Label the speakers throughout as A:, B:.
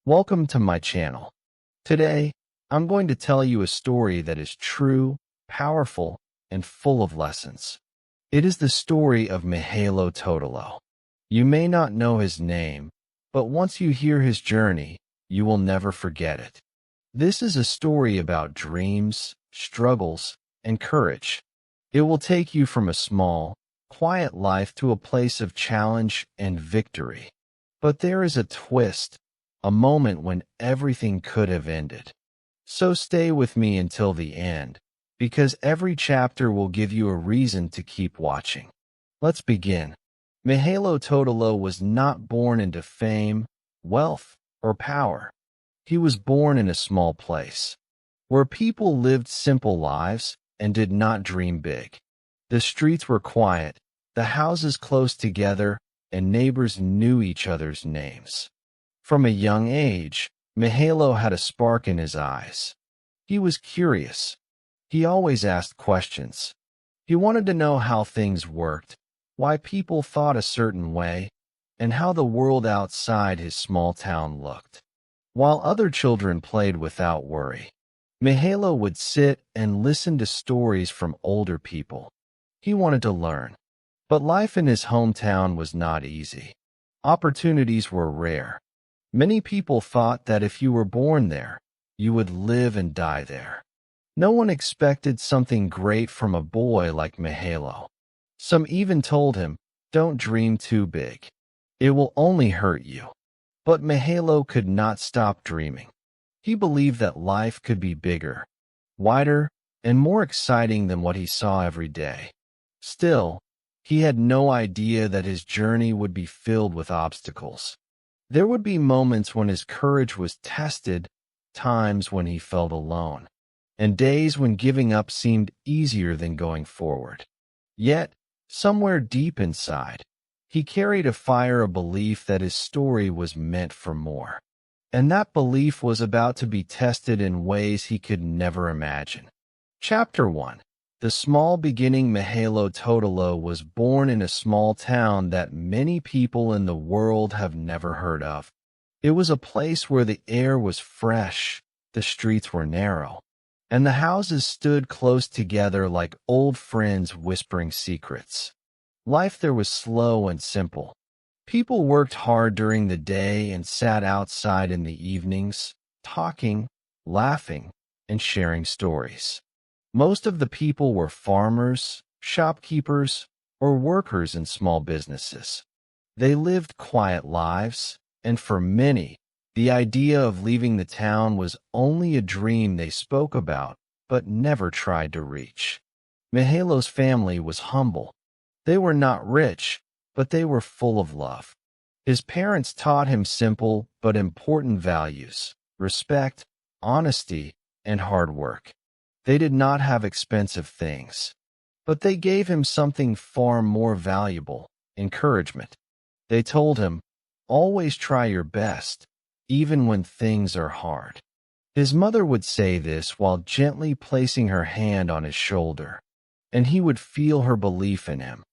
A: Welcome to my channel. Today, I'm going to tell you a story that is true, powerful, and full of lessons. It is the story of Mihailo Tolotos. You may not know his name, but once you hear his journey, you will never forget it. This is a story about dreams, struggles, and courage. It will take you from a small, quiet life to a place of challenge and victory. But there is a twist, a moment when everything could have ended. So stay with me until the end, because every chapter will give you a reason to keep watching. Let's begin. Mihailo Tolotos was not born into fame, wealth, or power. He was born in a small place, where people lived simple lives and did not dream big. The streets were quiet, the houses close together, and neighbors knew each other's names. From a young age, Mihailo had a spark in his eyes. He was curious. He always asked questions. He wanted to know how things worked, why people thought a certain way, and how the world outside his small town looked. While other children played without worry, Mihailo would sit and listen to stories from older people. He wanted to learn. But life in his hometown was not easy. Opportunities were rare. Many people thought that if you were born there, you would live and die there. No one expected something great from a boy like Mihailo. Some even told him, "Don't dream too big. It will only hurt you." But Mihailo could not stop dreaming. He believed that life could be bigger, wider, and more exciting than what he saw every day. Still, he had no idea that his journey would be filled with obstacles. There would be moments when his courage was tested, times when he felt alone, and days when giving up seemed easier than going forward. Yet, somewhere deep inside, he carried a fire of belief that his story was meant for more. And that belief was about to be tested in ways he could never imagine. Chapter 1. The small beginning. Mihailo Tolotos was born in a small town that many people in the world have never heard of. It was a place where the air was fresh, the streets were narrow, and the houses stood close together like old friends whispering secrets. Life there was slow and simple. People worked hard during the day and sat outside in the evenings, talking, laughing, and sharing stories. Most of the people were farmers, shopkeepers, or workers in small businesses. They lived quiet lives, and for many, the idea of leaving the town was only a dream they spoke about but never tried to reach. Mihailo's family was humble. They were not rich, but they were full of love. His parents taught him simple but important values: respect, honesty, and hard work. They did not have expensive things, but they gave him something far more valuable: encouragement. They told him, "Always try your best, even when things are hard." His mother would say this while gently placing her hand on his shoulder, and he would feel her belief in him.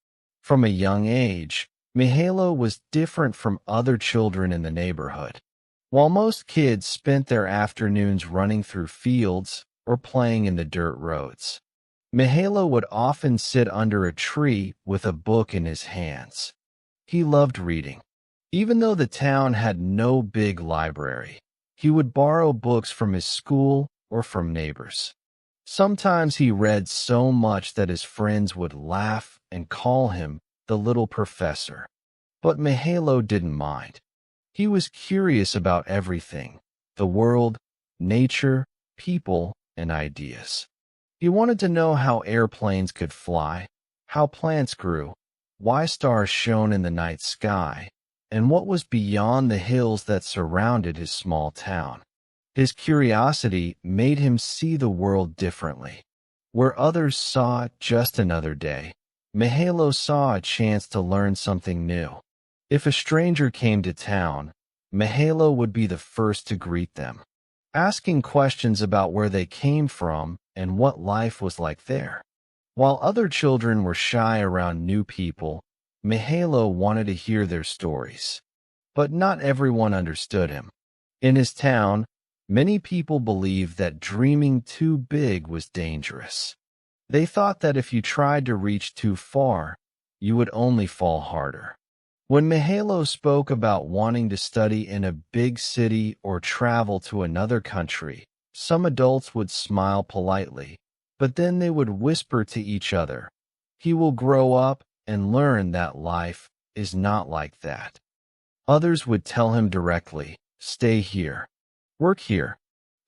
A: From a young age, Mihailo was different from other children in the neighborhood. While most kids spent their afternoons running through fields or playing in the dirt roads, Mihailo would often sit under a tree with a book in his hands. He loved reading. Even though the town had no big library, he would borrow books from his school or from neighbors. Sometimes he read so much that his friends would laugh and call him the little professor. But Mihailo didn't mind. He was curious about everything: the world, nature, people, and ideas. He wanted to know how airplanes could fly, how plants grew, why stars shone in the night sky, and what was beyond the hills that surrounded his small town. His curiosity made him see the world differently. Where others saw just another day, Mihailo saw a chance to learn something new. If a stranger came to town, Mihailo would be the first to greet them, asking questions about where they came from and what life was like there. While other children were shy around new people, Mihailo wanted to hear their stories. But not everyone understood him. In his town, many people believed that dreaming too big was dangerous. They thought that if you tried to reach too far, you would only fall harder. When Mihailo spoke about wanting to study in a big city or travel to another country, some adults would smile politely, but then they would whisper to each other, "He will grow up and learn that life is not like that." Others would tell him directly, "Stay here. Work here.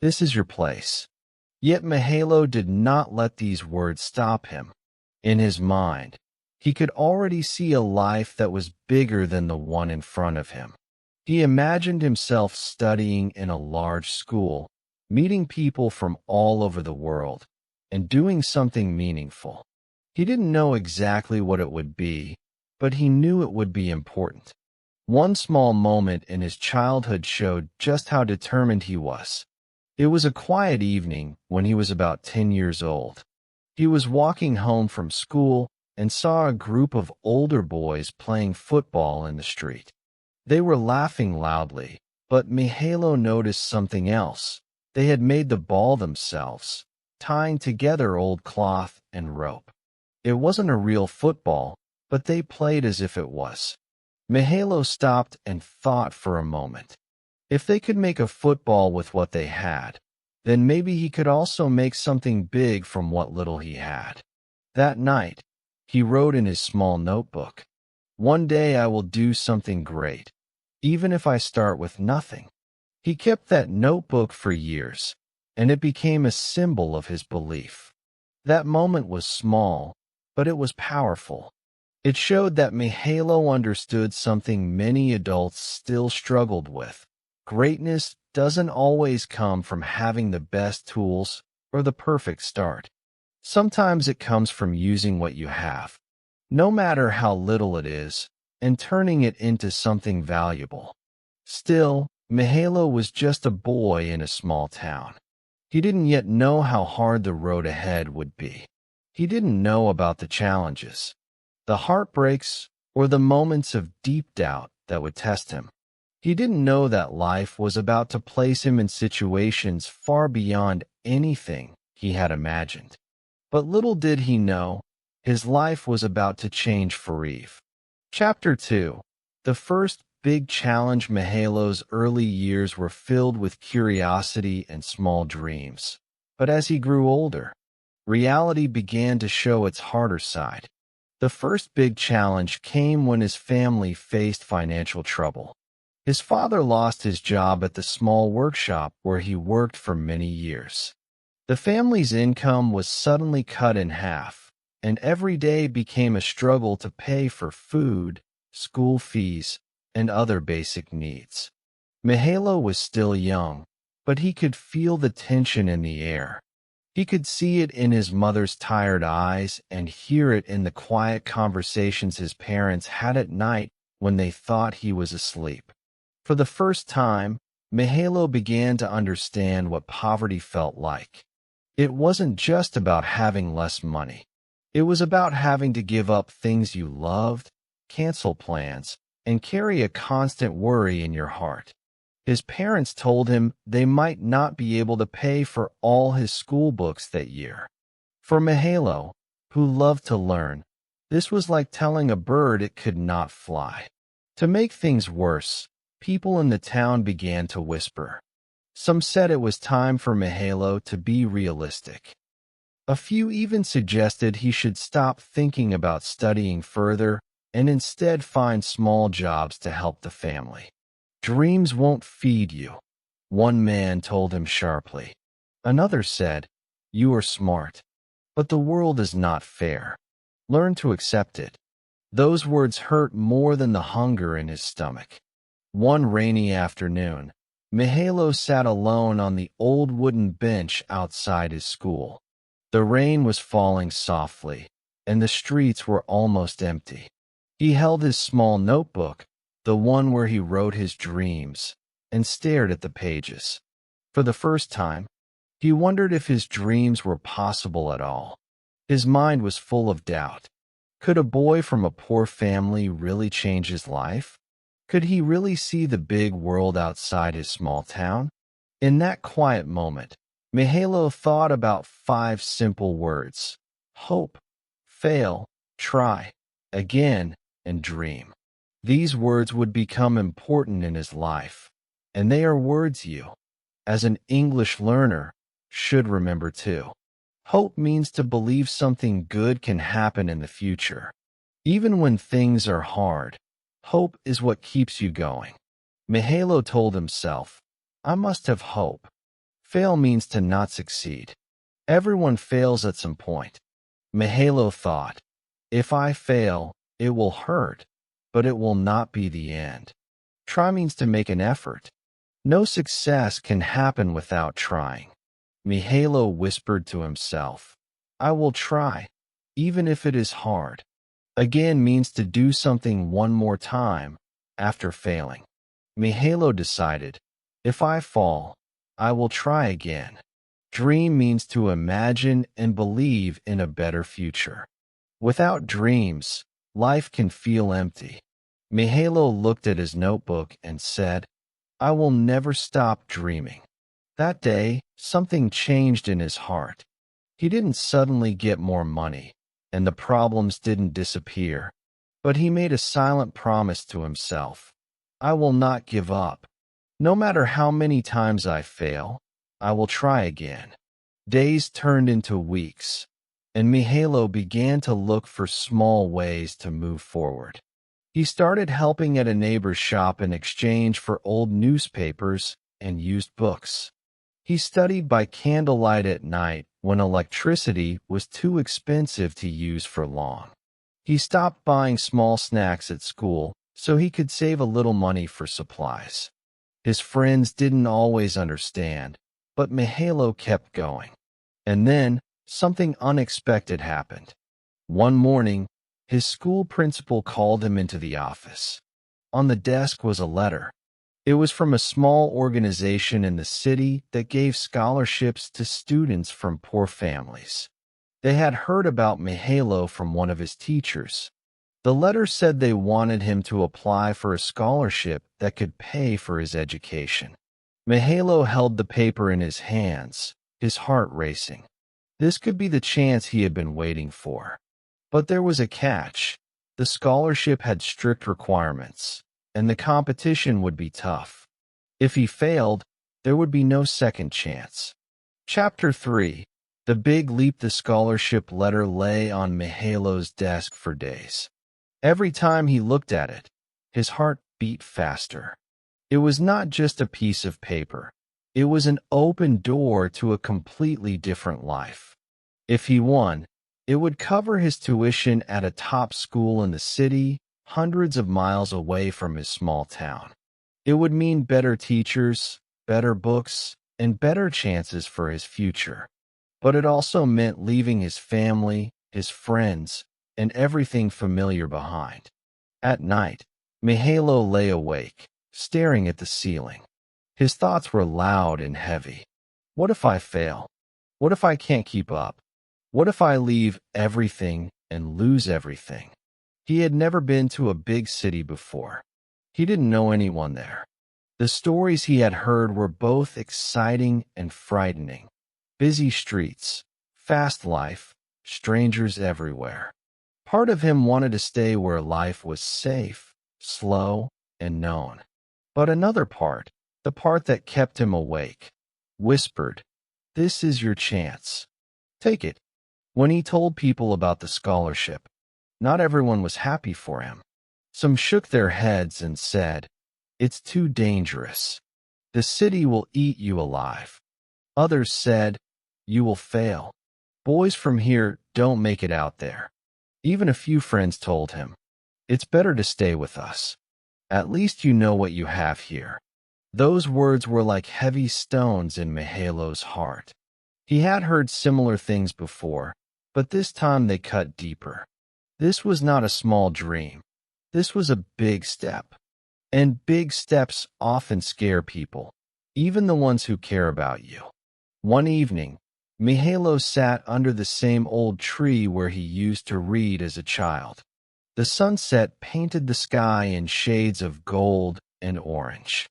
A: This is your place." Yet Mihailo did not let these words stop him. In his mind, he could already see a life that was bigger than the one in front of him. He imagined himself studying in a large school, meeting people from all over the world, and doing something meaningful. He didn't know exactly what it would be, but he knew it would be important. One small moment in his childhood showed just how determined he was. It was a quiet evening when he was about 10 years old. He was walking home from school and saw a group of older boys playing football in the street. They were laughing loudly, but Mihailo noticed something else. They had made the ball themselves, tying together old cloth and rope. It wasn't a real football, but they played as if it was. Mihailo stopped and thought for a moment. If they could make a football with what they had, then maybe he could also make something big from what little he had. That night, he wrote in his small notebook, "One day I will do something great, even if I start with nothing." He kept that notebook for years, and it became a symbol of his belief. That moment was small, but it was powerful. It showed that Mihailo understood something many adults still struggled with. Greatness doesn't always come from having the best tools or the perfect start. Sometimes it comes from using what you have, no matter how little it is, and turning it into something valuable. Still, Mihailo was just a boy in a small town. He didn't yet know how hard the road ahead would be. He didn't know about the challenges, the heartbreaks, or the moments of deep doubt that would test him. He didn't know that life was about to place him in situations far beyond anything he had imagined. But little did he know, his life was about to change forever. Chapter 2. The first big challenge. Mihailo's early years were filled with curiosity and small dreams. But as he grew older, reality began to show its harder side. The first big challenge came when his family faced financial trouble. His father lost his job at the small workshop where he worked for many years. The family's income was suddenly cut in half, and every day became a struggle to pay for food, school fees, and other basic needs. Mihailo was still young, but he could feel the tension in the air. He could see it in his mother's tired eyes and hear it in the quiet conversations his parents had at night when they thought he was asleep. For the first time, Mihailo began to understand what poverty felt like. It wasn't just about having less money. It was about having to give up things you loved, cancel plans, and carry a constant worry in your heart. His parents told him they might not be able to pay for all his school books that year. For Mihailo, who loved to learn, this was like telling a bird it could not fly. To make things worse, people in the town began to whisper. Some said it was time for Mihailo to be realistic. A few even suggested he should stop thinking about studying further and instead find small jobs to help the family. "Dreams won't feed you," one man told him sharply. Another said, "You are smart, but the world is not fair. Learn to accept it." Those words hurt more than the hunger in his stomach. One rainy afternoon, Mihailo sat alone on the old wooden bench outside his school. The rain was falling softly, and the streets were almost empty. He held his small notebook, the one where he wrote his dreams, and stared at the pages. For the first time, he wondered if his dreams were possible at all. His mind was full of doubt. Could a boy from a poor family really change his life? Could he really see the big world outside his small town? In that quiet moment, Mihailo thought about 5 simple words: hope, fail, try, again, and dream. These words would become important in his life, and they are words you, as an English learner, should remember too. Hope means to believe something good can happen in the future. Even when things are hard, hope is what keeps you going. Mihailo told himself, I must have hope. Fail means to not succeed. Everyone fails at some point. Mihailo thought, if I fail, it will hurt, but it will not be the end. Try means to make an effort. No success can happen without trying. Mihailo whispered to himself, I will try, even if it is hard. Again means to do something one more time after failing. Mihailo decided, if I fall, I will try again. Dream means to imagine and believe in a better future. Without dreams, life can feel empty. Mihailo looked at his notebook and said, I will never stop dreaming. That day, something changed in his heart. He didn't suddenly get more money, and the problems didn't disappear, but he made a silent promise to himself. I will not give up. No matter how many times I fail, I will try again. Days turned into weeks, and Mihailo began to look for small ways to move forward. He started helping at a neighbor's shop in exchange for old newspapers and used books. He studied by candlelight at night when electricity was too expensive to use for long. He stopped buying small snacks at school so he could save a little money for supplies. His friends didn't always understand, but Mihailo kept going. And then, something unexpected happened. One morning, his school principal called him into the office. On the desk was a letter. It was from a small organization in the city that gave scholarships to students from poor families. They had heard about Mihailo from one of his teachers. The letter said they wanted him to apply for a scholarship that could pay for his education. Mihailo held the paper in his hands, his heart racing. This could be the chance he had been waiting for. But there was a catch. The scholarship had strict requirements, and the competition would be tough. If he failed, there would be no second chance. Chapter 3. The Big Leap. The scholarship letter lay on Mihailo's desk for days. Every time he looked at it, his heart beat faster. It was not just a piece of paper. It was an open door to a completely different life. If he won, it would cover his tuition at a top school in the city, hundreds of miles away from his small town. It would mean better teachers, better books, and better chances for his future. But it also meant leaving his family, his friends, and everything familiar behind. At night, Mihailo lay awake, staring at the ceiling. His thoughts were loud and heavy. What if I fail? What if I can't keep up? What if I leave everything and lose everything? He had never been to a big city before. He didn't know anyone there. The stories he had heard were both exciting and frightening. Busy streets, fast life, strangers everywhere. Part of him wanted to stay where life was safe, slow, and known. But another part, the part that kept him awake, whispered, "This is your chance. Take it." When he told people about the scholarship, not everyone was happy for him. Some shook their heads and said, "It's too dangerous. The city will eat you alive." Others said, "You will fail. Boys from here don't make it out there." Even a few friends told him, "It's better to stay with us. At least you know what you have here." Those words were like heavy stones in Mihailo's heart. He had heard similar things before, but this time they cut deeper. This was not a small dream. This was a big step. And big steps often scare people, even the ones who care about you. One evening, Mihailo sat under the same old tree where he used to read as a child. The sunset painted the sky in shades of gold and orange.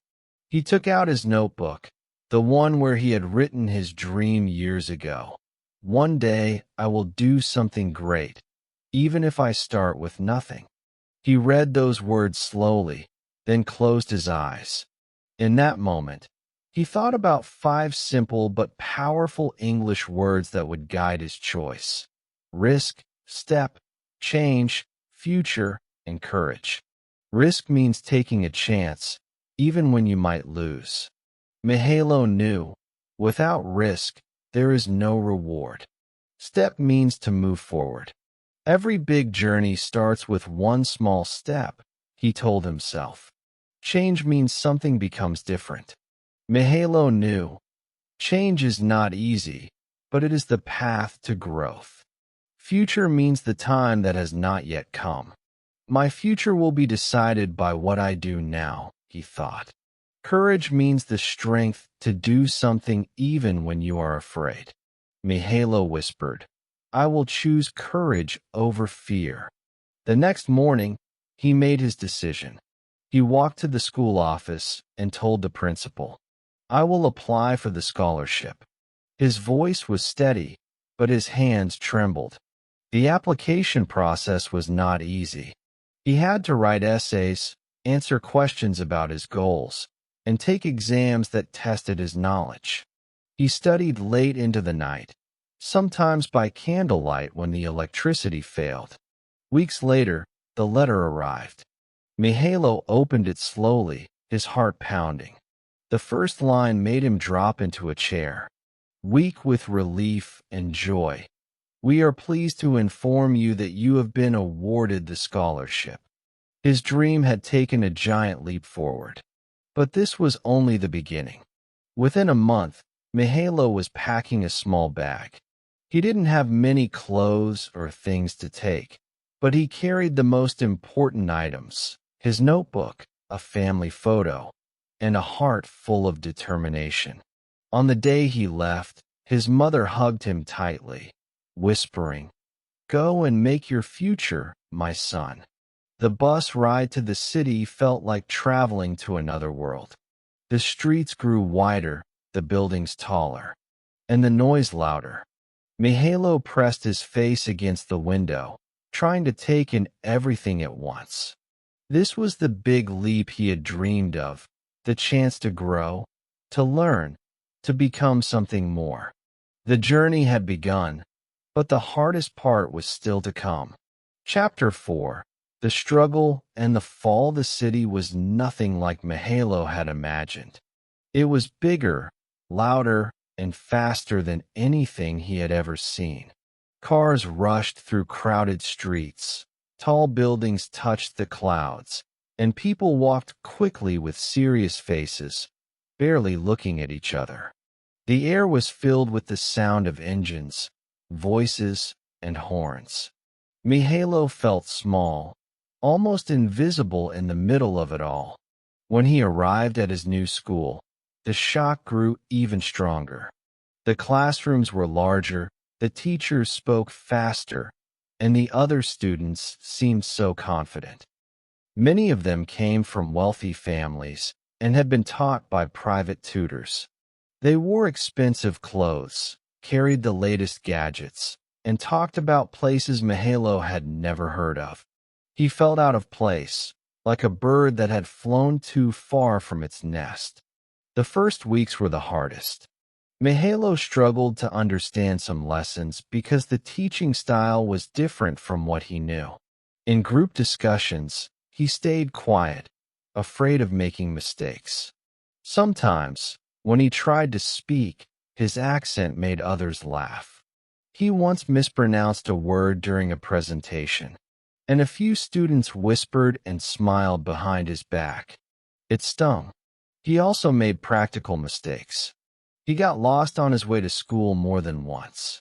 A: He took out his notebook, the one where he had written his dream years ago. One day I will do something great, even if I start with nothing. He read those words slowly, then closed his eyes. In that moment, he thought about 5 simple but powerful English words that would guide his choice: risk, step, change, future, and courage. Risk means taking a chance, even when you might lose. Mihailo knew, without risk, there is no reward. Step means to move forward. Every big journey starts with one small step, he told himself. Change means something becomes different. Mihailo knew, change is not easy, but it is the path to growth. Future means the time that has not yet come. My future will be decided by what I do now, he thought. Courage means the strength to do something even when you are afraid. Mihailo whispered, I will choose courage over fear. The next morning, he made his decision. He walked to the school office and told the principal, I will apply for the scholarship. His voice was steady, but his hands trembled. The application process was not easy. He had to write essays, answer questions about his goals, and take exams that tested his knowledge. He studied late into the night, sometimes by candlelight when the electricity failed. Weeks later, the letter arrived. Mihailo opened it slowly, his heart pounding. The first line made him drop into a chair. Weak with relief and joy, we are pleased to inform you that you have been awarded the scholarship. His dream had taken a giant leap forward. But this was only the beginning. Within a month, Mihailo was packing a small bag. He didn't have many clothes or things to take, but he carried the most important items: his notebook, a family photo, and a heart full of determination. On the day he left, his mother hugged him tightly, whispering, Go and make your future, my son. The bus ride to the city felt like traveling to another world. The streets grew wider, the buildings taller, and the noise louder. Mihailo pressed his face against the window, trying to take in everything at once. This was the big leap he had dreamed of, the chance to grow, to learn, to become something more. The journey had begun, but the hardest part was still to come. Chapter 4. The struggle and the fall. The city was nothing like Mihailo had imagined. It was bigger, louder, and faster than anything he had ever seen. Cars rushed through crowded streets, tall buildings touched the clouds, and people walked quickly with serious faces, barely looking at each other. The air was filled with the sound of engines, voices, and horns. Mihailo felt small, almost invisible in the middle of it all. When he arrived at his new school, the shock grew even stronger. The classrooms were larger, the teachers spoke faster, and the other students seemed so confident. Many of them came from wealthy families and had been taught by private tutors. They wore expensive clothes, carried the latest gadgets, and talked about places Mihailo had never heard of. He felt out of place, like a bird that had flown too far from its nest. The first weeks were the hardest. Mihailo struggled to understand some lessons because the teaching style was different from what he knew. In group discussions, he stayed quiet, afraid of making mistakes. Sometimes, when he tried to speak, his accent made others laugh. He once mispronounced a word during a presentation, and a few students whispered and smiled behind his back. It stung. He also made practical mistakes. He got lost on his way to school more than once.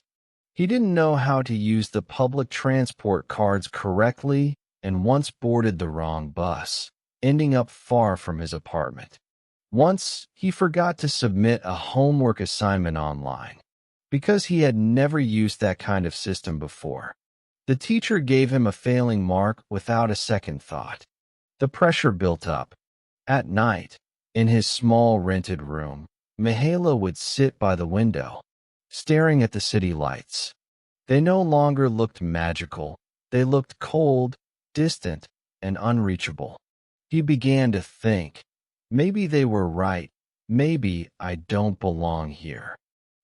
A: He didn't know how to use the public transport cards correctly and once boarded the wrong bus, ending up far from his apartment. Once, he forgot to submit a homework assignment online because he had never used that kind of system before. The teacher gave him a failing mark without a second thought. The pressure built up. At night, in his small rented room, Mihailo would sit by the window, staring at the city lights. They no longer looked magical. They looked cold, distant, and unreachable. He began to think, maybe they were right. Maybe I don't belong here.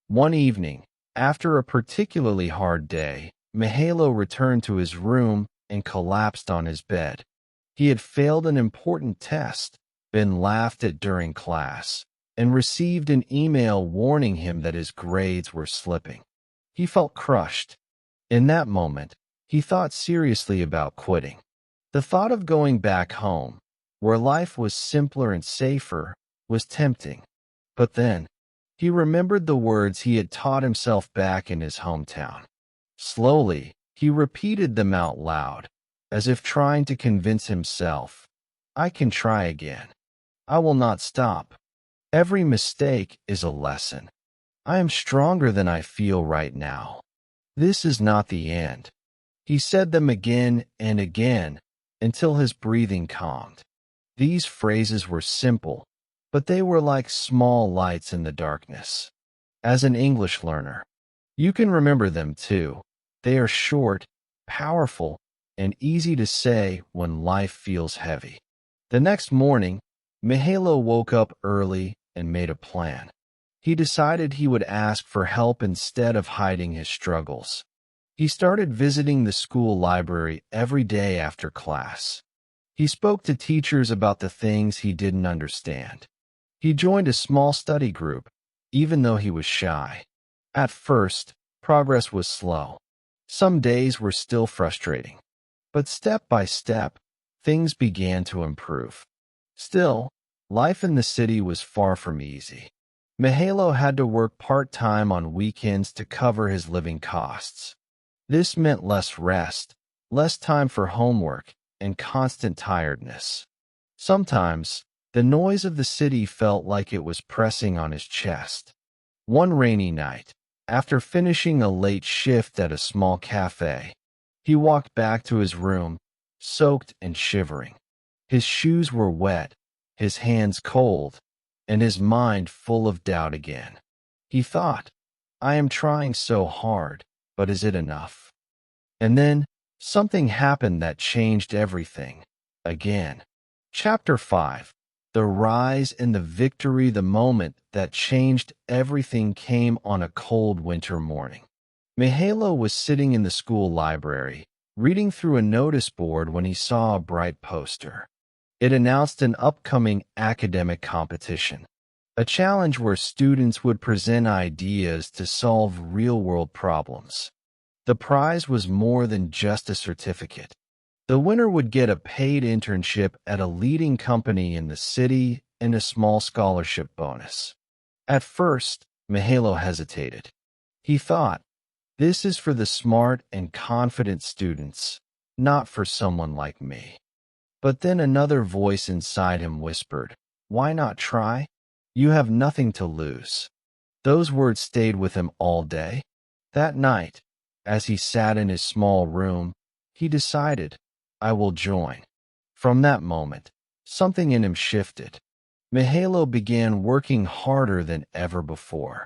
A: One evening, after a particularly hard day, Mihailo returned to his room and collapsed on his bed. He had failed an important test, been laughed at during class, and received an email warning him that his grades were slipping. He felt crushed. In that moment, he thought seriously about quitting. The thought of going back home, where life was simpler and safer, was tempting. But then, he remembered the words he had taught himself back in his hometown. Slowly, he repeated them out loud, as if trying to convince himself, I can try again. I will not stop. Every mistake is a lesson. I am stronger than I feel right now. This is not the end. He said them again and again until his breathing calmed. These phrases were simple, but they were like small lights in the darkness. As an English learner, you can remember them too. They are short, powerful, and easy to say when life feels heavy. The next morning, Mihailo woke up early and made a plan. He decided he would ask for help instead of hiding his struggles. He started visiting the school library every day after class. He spoke to teachers about the things he didn't understand. He joined a small study group, even though he was shy. At first, progress was slow. Some days were still frustrating. But step by step, things began to improve. Still, life in the city was far from easy. Mihailo had to work part-time on weekends to cover his living costs. This meant less rest, less time for homework, and constant tiredness. Sometimes, the noise of the city felt like it was pressing on his chest. One rainy night, after finishing a late shift at a small cafe, he walked back to his room, soaked and shivering. His shoes were wet, his hands cold, and his mind full of doubt again. He thought, I am trying so hard, but is it enough? And then, something happened that changed everything. Again. Chapter 5. The rise and the victory. The moment that changed everything came on a cold winter morning. Mihailo was sitting in the school library, reading through a notice board when he saw a bright poster. It announced an upcoming academic competition, a challenge where students would present ideas to solve real-world problems. The prize was more than just a certificate. The winner would get a paid internship at a leading company in the city and a small scholarship bonus. At first, Mihailo hesitated. He thought, this is for the smart and confident students, not for someone like me. But then another voice inside him whispered, why not try? You have nothing to lose. Those words stayed with him all day. That night, as he sat in his small room, he decided, I will join. From that moment, something in him shifted. Mihailo began working harder than ever before.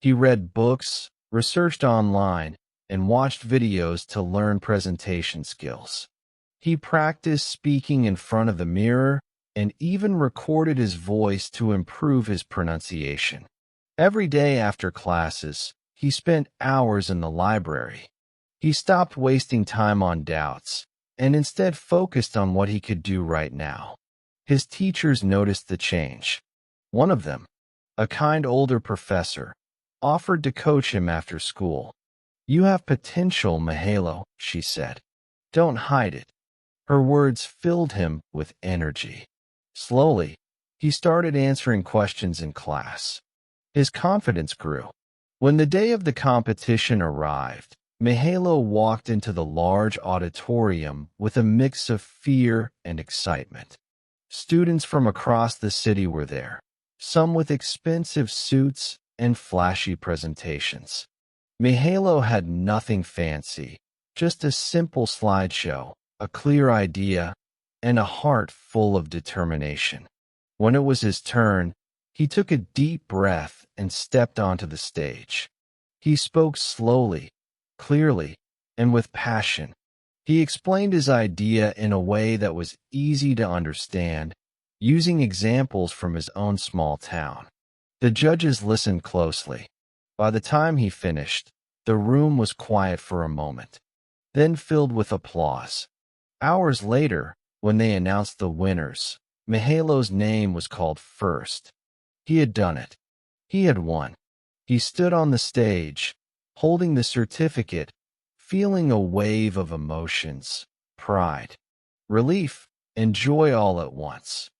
A: He read books, researched online, and watched videos to learn presentation skills. He practiced speaking in front of the mirror and even recorded his voice to improve his pronunciation. Every day after classes, he spent hours in the library. He stopped wasting time on doubts and instead focused on what he could do right now. His teachers noticed the change. One of them, a kind older professor, offered to coach him after school. You have potential, Mihailo, she said. Don't hide it. Her words filled him with energy. Slowly, he started answering questions in class. His confidence grew. When the day of the competition arrived, Mihailo walked into the large auditorium with a mix of fear and excitement. Students from across the city were there, some with expensive suits and flashy presentations. Mihailo had nothing fancy, Just a simple slideshow, a clear idea, and a heart full of determination. When it was his turn, he took a deep breath and stepped onto the stage. He spoke slowly, clearly, and with passion. He explained his idea in a way that was easy to understand, using examples from his own small town. The judges listened closely. By the time he finished, the room was quiet for a moment, then filled with applause. Hours later, when they announced the winners, Mihailo's name was called first. He had done it. He had won. He stood on the stage, holding the certificate, feeling a wave of emotions, pride, relief, and joy all at once.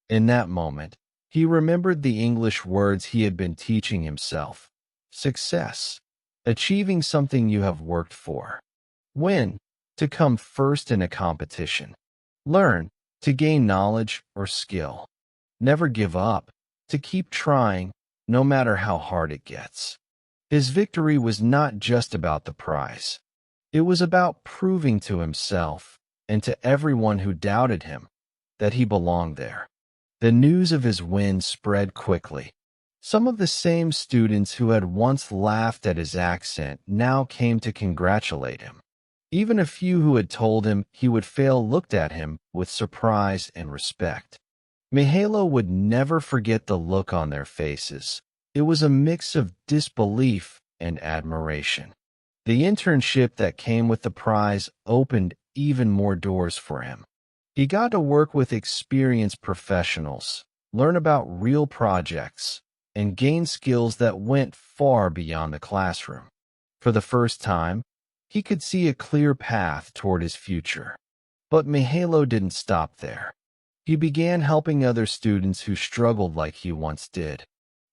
A: In that moment, he remembered the English words he had been teaching himself. Success, achieving something you have worked for. Win, to come first in a competition. Learn, to gain knowledge or skill. Never give up, to keep trying, no matter how hard it gets. His victory was not just about the prize. It was about proving to himself, and to everyone who doubted him, that he belonged there. The news of his win spread quickly. Some of the same students who had once laughed at his accent now came to congratulate him. Even a few who had told him he would fail looked at him with surprise and respect. Mihailo would never forget the look on their faces. It was a mix of disbelief and admiration. The internship that came with the prize opened even more doors for him. He got to work with experienced professionals, learn about real projects, and gain skills that went far beyond the classroom. For the first time, he could see a clear path toward his future. But Mihailo didn't stop there. He began helping other students who struggled like he once did.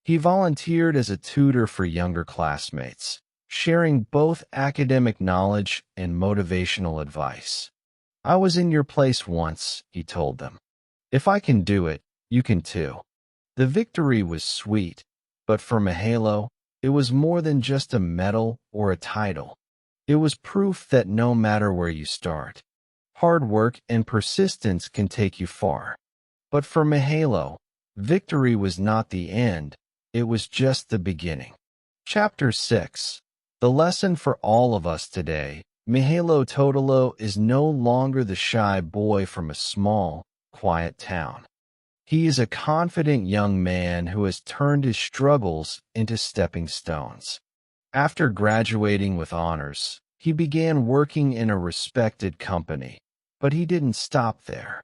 A: He volunteered as a tutor for younger classmates, sharing both academic knowledge and motivational advice. I was in your place once, he told them. If I can do it, you can too. The victory was sweet, but for Mihailo, it was more than just a medal or a title. It was proof that no matter where you start, hard work and persistence can take you far. But for Mihailo, victory was not the end, it was just the beginning. Chapter 6. The lesson for all of us today. Mihailo Tolotos is no longer the shy boy from a small, quiet town. He is a confident young man who has turned his struggles into stepping stones. After graduating with honors, he began working in a respected company, but he didn't stop there.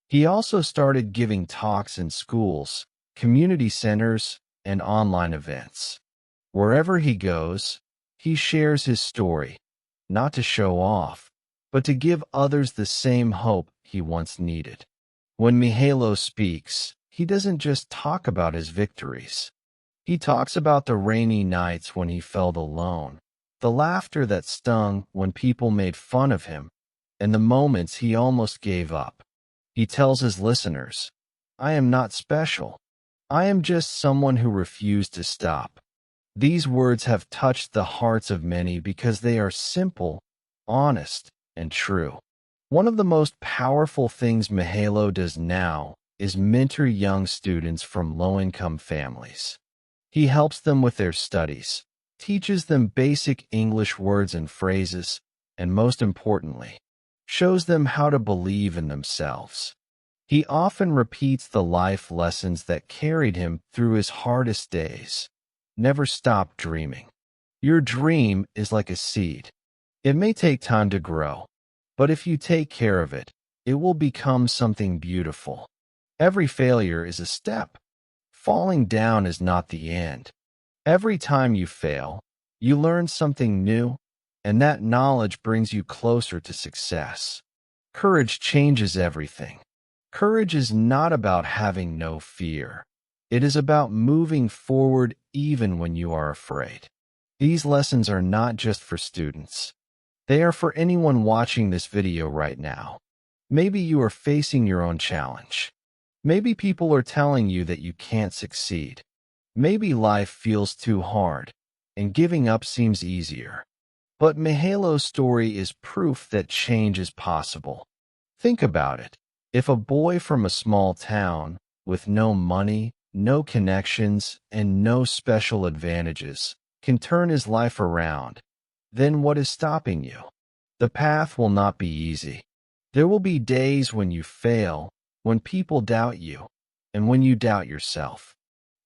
A: He also started giving talks in schools, community centers, and online events. Wherever he goes, he shares his story, not to show off, but to give others the same hope he once needed. When Mihailo speaks, he doesn't just talk about his victories. He talks about the rainy nights when he felt alone, the laughter that stung when people made fun of him, and the moments he almost gave up. He tells his listeners, I am not special. I am just someone who refused to stop. These words have touched the hearts of many because they are simple, honest, and true. One of the most powerful things Mihailo does now is mentor young students from low-income families. He helps them with their studies, teaches them basic English words and phrases, and most importantly, shows them how to believe in themselves. He often repeats the life lessons that carried him through his hardest days. Never stop dreaming. Your dream is like a seed. It may take time to grow, but if you take care of it, it will become something beautiful. Every failure is a step. Falling down is not the end. Every time you fail, you learn something new, and that knowledge brings you closer to success. Courage changes everything. Courage is not about having no fear. It is about moving forward even when you are afraid. These lessons are not just for students. They are for anyone watching this video right now. Maybe you are facing your own challenge. Maybe people are telling you that you can't succeed. Maybe life feels too hard, and giving up seems easier. But Mihailo's story is proof that change is possible. Think about it. If a boy from a small town, with no money, no connections, and no special advantages, can turn his life around, then what is stopping you? The path will not be easy. There will be days when you fail, when people doubt you, and when you doubt yourself.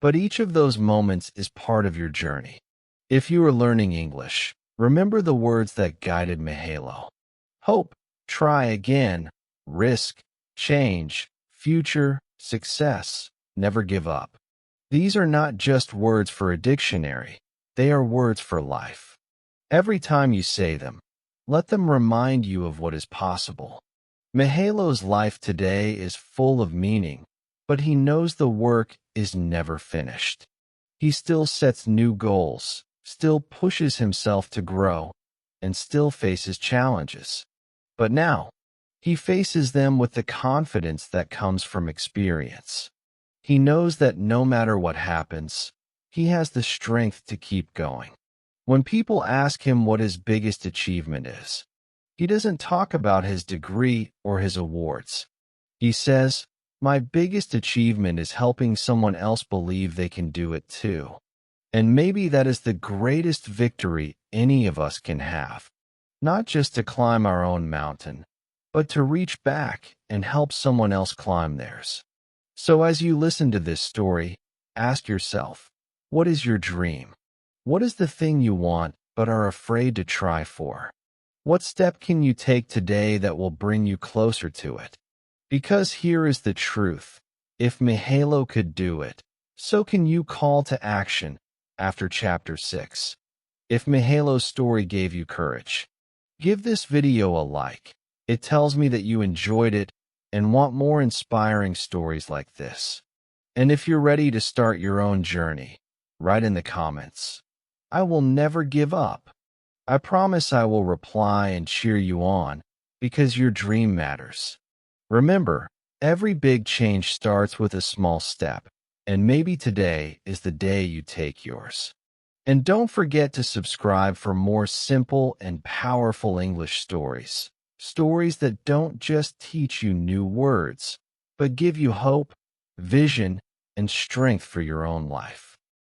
A: But each of those moments is part of your journey. If you are learning English, remember the words that guided Mihailo. Hope, try again, risk, change, future, success, never give up. These are not just words for a dictionary. They are words for life. Every time you say them, let them remind you of what is possible. Mihailo's life today is full of meaning, but he knows the work is never finished. He still sets new goals, still pushes himself to grow, and still faces challenges. But now, he faces them with the confidence that comes from experience. He knows that no matter what happens, he has the strength to keep going. When people ask him what his biggest achievement is, he doesn't talk about his degree or his awards. He says, "My biggest achievement is helping someone else believe they can do it too." And maybe that is the greatest victory any of us can have. Not just to climb our own mountain, but to reach back and help someone else climb theirs. So as you listen to this story, ask yourself, what is your dream? What is the thing you want but are afraid to try for? What step can you take today that will bring you closer to it? Because here is the truth. If Mihailo could do it, so can you. Call to action after Chapter 6. If Mihailo's story gave you courage, give this video a like. It tells me that you enjoyed it and want more inspiring stories like this. And if you're ready to start your own journey, write in the comments. I will never give up. I promise I will reply and cheer you on, because your dream matters. Remember, every big change starts with a small step, and maybe today is the day you take yours. And don't forget to subscribe for more simple and powerful English stories. Stories that don't just teach you new words, but give you hope, vision, and strength for your own life.